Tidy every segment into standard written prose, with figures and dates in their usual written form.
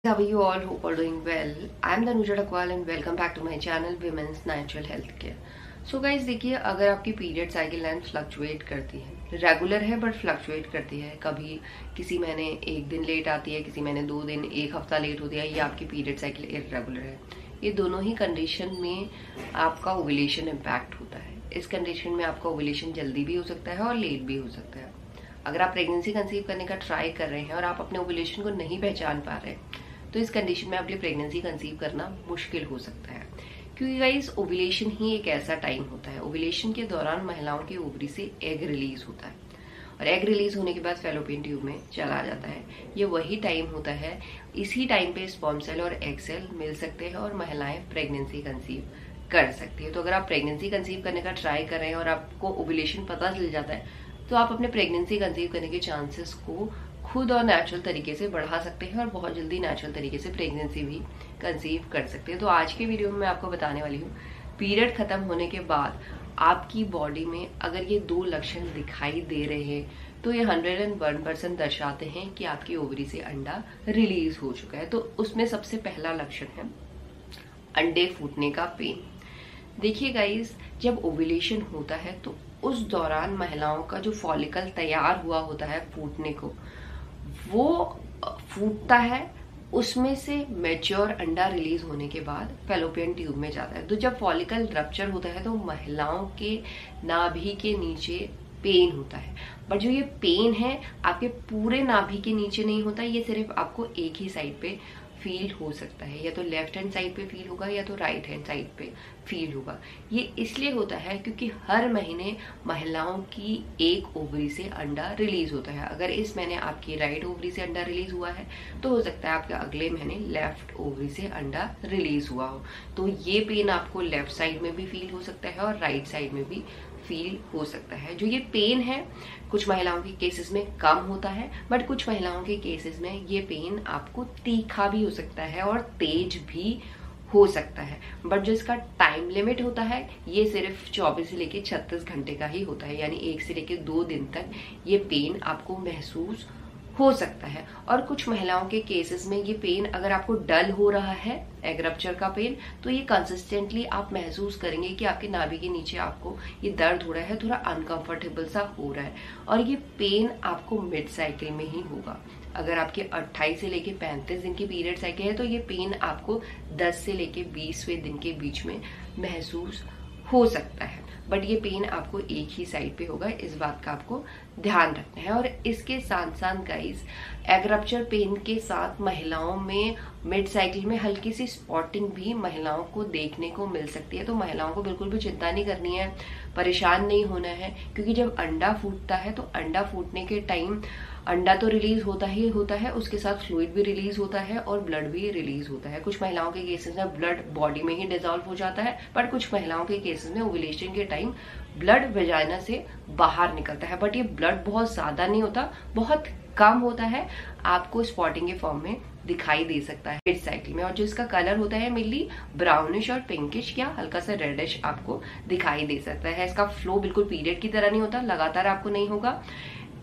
How are you all? Hope are doing well. I am Tanuja Dakwal and welcome back to my channel Women's Natural Health Care. So guys देखिए, अगर आपकी period cycle length fluctuate करती है, regular है but fluctuate करती है, कभी किसी महीने एक दिन लेट आती है, किसी महीने 2 दिन, एक हफ्ता लेट होती है, या आपकी पीरियड साइकिल इरेगुलर है, ये दोनों ही कंडीशन में आपका ओव्यूलेशन इम्पैक्ट होता है। इस कंडीशन में आपका ओव्यूलेशन जल्दी भी हो सकता है और लेट भी हो सकता है। अगर आप प्रेगनेंसी कंसीव करने का ट्राई कर रहे हैं और आप अपने ओव्यूलेशन को नहीं पहचान पा रहे तो इस कंडीशन में आपके लिए प्रेगनेंसी कंसीव करना मुश्किल हो सकता है, क्योंकि गाइस ओव्यूलेशन ही एक ऐसा टाइम होता है। ओव्यूलेशन के दौरान महिलाओं के ओवरी से एग रिलीज होता है और एग रिलीज होने के बाद फैलोपियन ट्यूब में चला जाता है। ये वही टाइम होता है, इसी टाइम पे स्पर्म सेल और एग सेल मिल सकते हैं और महिलाएं प्रेगनेंसी कंसीव कर सकती है। तो अगर आप प्रेगनेंसी कंसीव करने का ट्राई कर रहे हैं और आपको ओव्यूलेशन पता चल जाता है तो आप अपने प्रेगनेंसी कंसीव करने के चांसेस को खुद और नेचुरल तरीके से बढ़ा सकते हैं और बहुत जल्दी नेचुरल तरीके से प्रेगनेंसी भी कंसीव कर सकते हैं। तो आज के वीडियो में मैं आपको बताने वाली हूँ, पीरियड खत्म होने के बाद आपकी बॉडी में अगर ये 2 लक्षण दिखाई दे रहे हैं तो ये 101% दर्शाते हैं कि आपकी ओवरी से अंडा रिलीज हो चुका है। तो उसमें सबसे पहला लक्षण है अंडे फूटने का पेन। देखिए गाइस, जब ओव्यूलेशन होता है तो उस दौरान महिलाओं का जो फॉलिकल तैयार हुआ होता है फूटने को, वो फूटता है, उसमें से मैच्योर अंडा रिलीज होने के बाद फैलोपियन ट्यूब में जाता है। तो जब फॉलिकल रप्चर होता है तो महिलाओं के नाभि के नीचे पेन होता है, बट जो ये पेन है आपके पूरे नाभि के नीचे नहीं होता, ये सिर्फ आपको एक ही साइड पे फील हो सकता है, या तो लेफ्ट हैंड साइड पे फील होगा या तो राइट हैंड साइड पे फील होगा। ये इसलिए होता है क्योंकि हर महीने महिलाओं की एक ओवरी से अंडा रिलीज होता है। अगर इस महीने आपकी राइट ओवरी से अंडा रिलीज हुआ है तो हो सकता है आपके अगले महीने लेफ्ट ओवरी से अंडा रिलीज हुआ हो। तो ये पेन आपको लेफ्ट साइड में भी फील हो सकता है और राइट साइड में भी फील हो सकता है। जो ये पेन है कुछ महिलाओं के केसेस में कम होता है, बट कुछ महिलाओं के केसेस में ये पेन आपको तीखा भी हो सकता है और तेज भी हो सकता है। बट जो इसका टाइम लिमिट होता है ये सिर्फ 24 से लेके 36 घंटे का ही होता है, यानी 1 से लेके 2 दिन तक ये पेन आपको महसूस हो सकता है। और कुछ महिलाओं के केसेस में ये पेन अगर आपको डल हो रहा है, एग रप्चर का पेन, तो ये कंसिस्टेंटली आप महसूस करेंगे कि आपके नाभि के नीचे आपको ये दर्द हो रहा है, थोड़ा अनकंफर्टेबल सा हो रहा है, और ये पेन आपको मिड साइकिल में ही होगा। अगर आपके 28 से लेके 35 दिन की पीरियड साइकिल है तो ये पेन आपको 10 से लेके 20वें दिन के बीच में महसूस हो सकता है, बट ये पेन आपको एक ही साइड पे होगा, इस बात का आपको ध्यान रखना है। और इसके साथ साथ गाइस, एग रप्चर पेन के साथ महिलाओं में मिड साइकिल में हल्की सी स्पॉटिंग भी महिलाओं को देखने को मिल सकती है। तो महिलाओं को बिल्कुल भी चिंता नहीं करनी है, परेशान नहीं होना है, क्योंकि जब अंडा फूटता है तो अंडा फूटने के टाइम अंडा तो रिलीज होता ही होता है, उसके साथ फ्लूइड भी रिलीज होता है और ब्लड भी रिलीज होता है। कुछ महिलाओं के केसेस में ब्लड बॉडी में ही डिजॉल्व हो जाता है, बट कुछ महिलाओं के केसेस में ओव्यूलेशन के टाइम ब्लड वेजाइना से बाहर निकलता है, बट ये ब्लड बहुत ज्यादा नहीं होता, बहुत कम होता है, आपको स्पॉटिंग के फॉर्म में दिखाई दे सकता है मिड साइकिल में। और जो इसका कलर होता है मेनली ब्राउनिश और पिंकिश या हल्का सा रेडिश आपको दिखाई दे सकता है। इसका फ्लो बिल्कुल पीरियड की तरह नहीं होता, लगातार आपको नहीं होगा।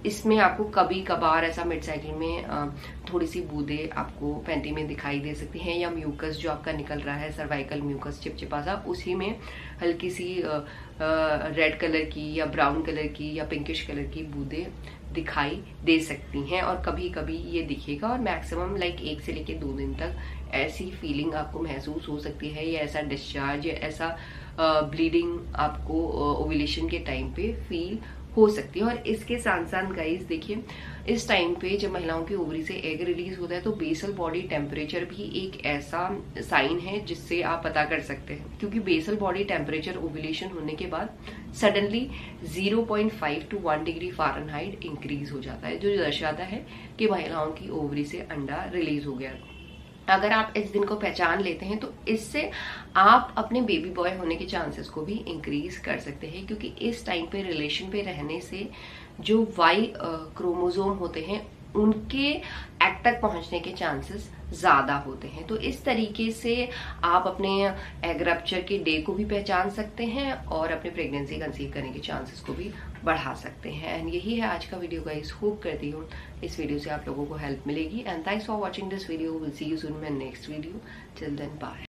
इसमें आपको कभी कभार ऐसा मिड साइकिल में थोड़ी सी बूंदे आपको पैंटी में दिखाई दे सकती हैं, या म्यूकस जो आपका निकल रहा है, सर्वाइकल म्यूकस चिपचिपा सा, उसी में हल्की सी रेड कलर की या ब्राउन कलर की या पिंकिश कलर की बूंदे दिखाई दे सकती हैं, और कभी कभी ये दिखेगा। और मैक्सिमम लाइक 1 से लेके 2 दिन तक ऐसी फीलिंग आपको महसूस हो सकती है, या ऐसा डिस्चार्ज या ऐसा ब्लीडिंग आपको ओव्यूलेशन के टाइम पे फील हो सकती है। और इसके साथ साथ गाइस देखिए, इस टाइम पे जब महिलाओं की ओवरी से एग रिलीज होता है तो बेसल बॉडी टेम्परेचर भी एक ऐसा साइन है जिससे आप पता कर सकते हैं, क्योंकि बेसल बॉडी टेम्परेचर ओव्यूलेशन होने के बाद suddenly 0.5 to 1 degree Fahrenheit increase हो जाता है, जो दर्शाता है कि महिलाओं की ओवरी से अंडा रिलीज हो गया। अगर आप इस दिन को पहचान लेते हैं तो इससे आप अपने बेबी बॉय होने के चांसेस को भी इंक्रीज कर सकते हैं, क्योंकि इस टाइम पे रिलेशन पे रहने से जो वाई क्रोमोसोम होते हैं उनके एग तक पहुंचने के चांसेस ज्यादा होते हैं। तो इस तरीके से आप अपने एग रप्चर के डे को भी पहचान सकते हैं और अपने प्रेगनेंसी कंसीव करने के चांसेस को भी बढ़ा सकते हैं। एंड यही है आज का वीडियो गाइस। होप करती हूँ इस वीडियो से आप लोगों को हेल्प मिलेगी। And thanks for watching this video. Will see you soon in my next video. Till then bye.